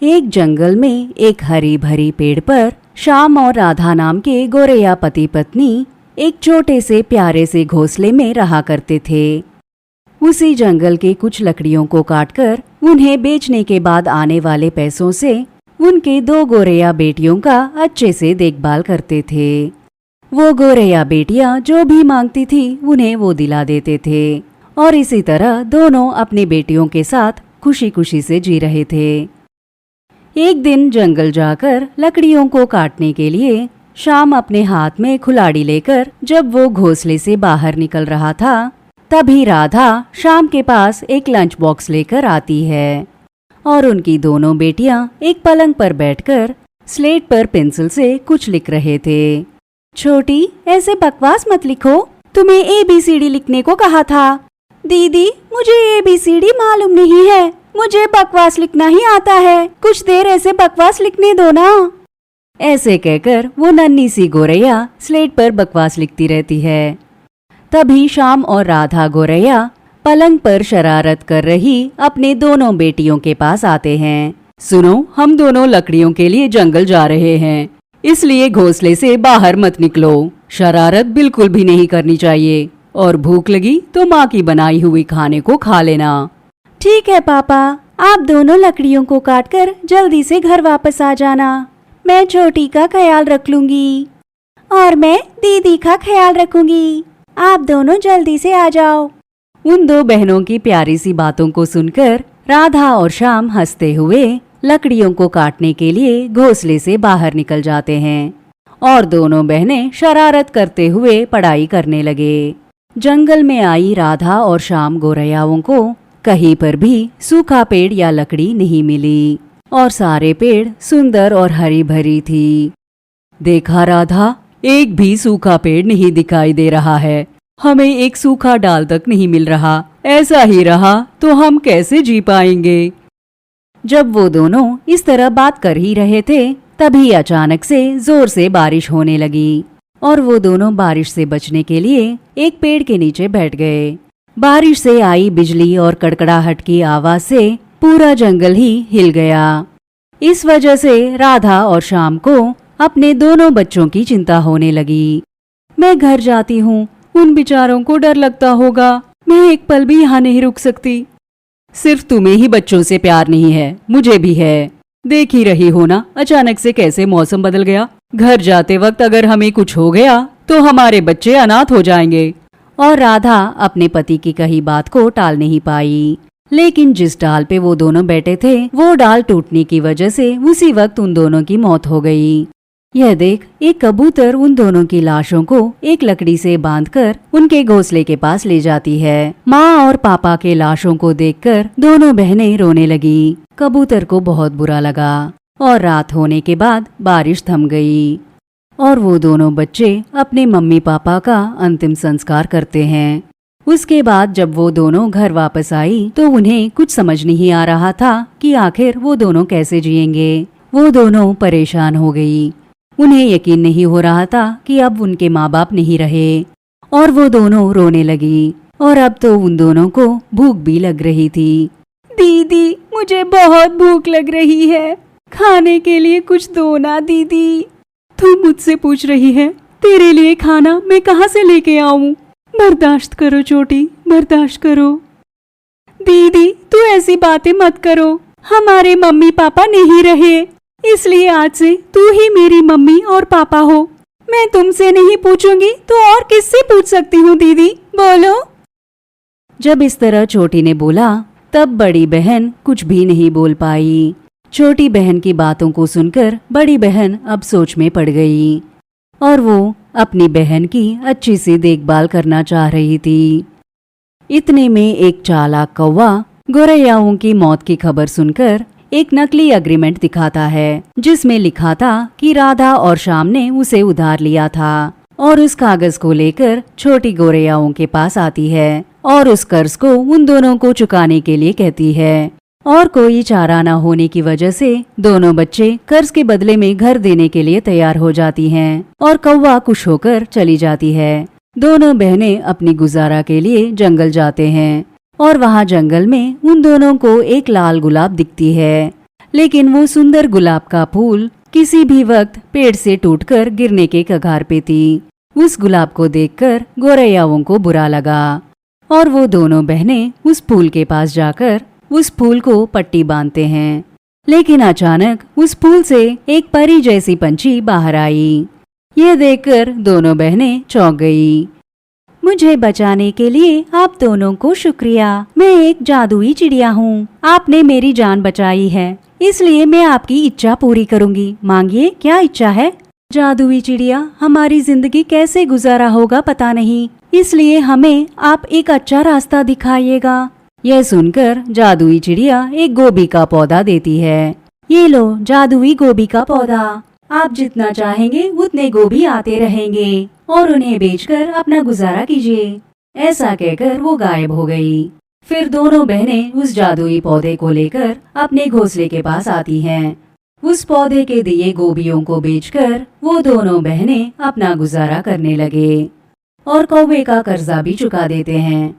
एक जंगल में एक हरी भरी पेड़ पर श्याम और राधा नाम के गोरैया पति पत्नी एक छोटे से प्यारे से घोंसले में रहा करते थे। उसी जंगल के कुछ लकड़ियों को काटकर उन्हें बेचने के बाद आने वाले पैसों से उनके 2 गोरैया बेटियों का अच्छे से देखभाल करते थे। वो गोरैया बेटियां जो भी मांगती थी उन्हें वो दिला देते थे और इसी तरह दोनों अपनी बेटियों के साथ खुशी खुशी से जी रहे थे। एक दिन जंगल जाकर लकड़ियों को काटने के लिए श्याम अपने हाथ में कुल्हाड़ी लेकर जब वो घोंसले से बाहर निकल रहा था, तभी राधा श्याम के पास एक लंच बॉक्स लेकर आती है और उनकी दोनों बेटियां एक पलंग पर बैठकर स्लेट पर पेंसिल से कुछ लिख रहे थे। छोटी, ऐसे बकवास मत लिखो, तुम्हें ABCD लिखने को कहा था। दीदी, मुझे ABCD मालूम नहीं है, मुझे बकवास लिखना ही आता है, कुछ देर ऐसे बकवास लिखने दो ना। ऐसे कहकर वो नन्ही सी गोरैया स्लेट पर बकवास लिखती रहती है। तभी श्याम और राधा गोरैया पलंग पर शरारत कर रही अपने दोनों बेटियों के पास आते हैं। सुनो, हम दोनों लकड़ियों के लिए जंगल जा रहे हैं, इसलिए घोंसले से बाहर मत निकलो। शरारत बिल्कुल भी नहीं करनी चाहिए और भूख लगी तो माँ की बनाई हुई खाने को खा लेना। ठीक है पापा, आप दोनों लकड़ियों को काटकर जल्दी से घर वापस आ जाना। मैं छोटी का ख्याल रख लूंगी और मैं दीदी का ख्याल रखूंगी। आप दोनों जल्दी से आ जाओ। उन 2 बहनों की प्यारी सी बातों को सुनकर राधा और श्याम हंसते हुए लकड़ियों को काटने के लिए घोंसले से बाहर निकल जाते हैं और दोनों बहनें शरारत करते हुए पढ़ाई करने लगे। जंगल में आई राधा और श्याम गोरैयाओं को कहीं पर भी सूखा पेड़ या लकड़ी नहीं मिली और सारे पेड़ सुंदर और हरी भरी थी। देखा राधा, एक भी सूखा पेड़ नहीं दिखाई दे रहा है, हमें एक सूखा डाल तक नहीं मिल रहा। ऐसा ही रहा तो हम कैसे जी पाएंगे। जब वो दोनों इस तरह बात कर ही रहे थे, तभी अचानक से जोर से बारिश होने लगी और वो दोनों बारिश से बचने के लिए एक पेड़ के नीचे बैठ गए। बारिश से आई बिजली और कड़कड़ाहट की आवाज से पूरा जंगल ही हिल गया। इस वजह से राधा और श्याम को अपने दोनों बच्चों की चिंता होने लगी। मैं घर जाती हूँ, उन बेचारों को डर लगता होगा, मैं एक पल भी यहाँ नहीं रुक सकती। सिर्फ तुम्हें ही बच्चों से प्यार नहीं है, मुझे भी है। देख ही रही हो ना, अचानक से कैसे मौसम बदल गया। घर जाते वक्त अगर हमें कुछ हो गया तो हमारे बच्चे अनाथ हो जाएंगे। और राधा अपने पति की कही बात को टाल नहीं पाई, लेकिन जिस डाल पे वो दोनों बैठे थे वो डाल टूटने की वजह से उसी वक्त उन दोनों की मौत हो गई। यह देख एक कबूतर उन दोनों की लाशों को एक लकड़ी से बांधकर उनके घोंसले के पास ले जाती है। माँ और पापा के लाशों को देखकर दोनों बहनें रोने लगी। कबूतर को बहुत बुरा लगा और रात होने के बाद बारिश थम गई और वो दोनों बच्चे अपने मम्मी पापा का अंतिम संस्कार करते हैं। उसके बाद जब वो दोनों घर वापस आई तो उन्हें कुछ समझ नहीं आ रहा था कि आखिर वो दोनों कैसे जिएंगे। वो दोनों परेशान हो गई। उन्हें यकीन नहीं हो रहा था कि अब उनके माँ बाप नहीं रहे और वो दोनों रोने लगी और अब तो उन दोनों को भूख भी लग रही थी। दीदी, मुझे बहुत भूख लग रही है, खाने के लिए कुछ दो ना दीदी। तू मुझसे पूछ रही है, तेरे लिए खाना मैं कहाँ से लेके आऊं? बर्दाश्त करो छोटी, बर्दाश्त करो। दीदी, तू ऐसी बातें मत करो, हमारे मम्मी पापा नहीं रहे, इसलिए आज से तू ही मेरी मम्मी और पापा हो। मैं तुमसे नहीं पूछूंगी तो और किससे पूछ सकती हूँ दीदी, बोलो। जब इस तरह छोटी ने बोला तब बड़ी बहन कुछ भी नहीं बोल पाई। छोटी बहन की बातों को सुनकर बड़ी बहन अब सोच में पड़ गई और वो अपनी बहन की अच्छी सी देखभाल करना चाह रही थी। इतने में एक चालाक कौवा गोरैयाओं की मौत की खबर सुनकर एक नकली एग्रीमेंट दिखाता है जिसमें लिखा था कि राधा और श्याम ने उसे उधार लिया था और उस कागज को लेकर छोटी गोरैयाओं के पास आती है और उस कर्ज को उन दोनों को चुकाने के लिए कहती है। और कोई चारा न होने की वजह से दोनों बच्चे कर्ज के बदले में घर देने के लिए तैयार हो जाती हैं और कौवा खुश होकर चली जाती है। दोनों बहनें अपनी गुजारा के लिए जंगल जाते हैं और वहाँ जंगल में उन दोनों को एक लाल गुलाब दिखती है। लेकिन वो सुंदर गुलाब का फूल किसी भी वक्त पेड़ से टूटकर गिरने के कगार पे थी। उस गुलाब को देखकर गौरैयाओं को बुरा लगा और वो दोनों बहनें उस फूल के पास जाकर उस फूल को पट्टी बांधते हैं। लेकिन अचानक उस फूल से एक परी जैसी पंछी बाहर आई। ये देखकर दोनों बहनें चौंक गई। मुझे बचाने के लिए आप दोनों को शुक्रिया। मैं एक जादुई चिड़िया हूँ। आपने मेरी जान बचाई है, इसलिए मैं आपकी इच्छा पूरी करूँगी। मांगिए, क्या इच्छा है? जादुई चिड़िया, हमारी जिंदगी कैसे गुजारा होगा पता नहीं, इसलिए हमें आप एक अच्छा रास्ता दिखाइएगा। यह सुनकर जादुई चिड़िया एक गोभी का पौधा देती है। ये लो जादुई गोभी का पौधा, आप जितना चाहेंगे उतने गोभी आते रहेंगे और उन्हें बेचकर अपना गुजारा कीजिए। ऐसा कहकर वो गायब हो गई। फिर दोनों बहनें उस जादुई पौधे को लेकर अपने घोंसले के पास आती हैं। उस पौधे के दिए गोभियों को बेचकर वो दोनों बहनें अपना गुजारा करने लगे और कौवे का कर्जा भी चुका देते हैं।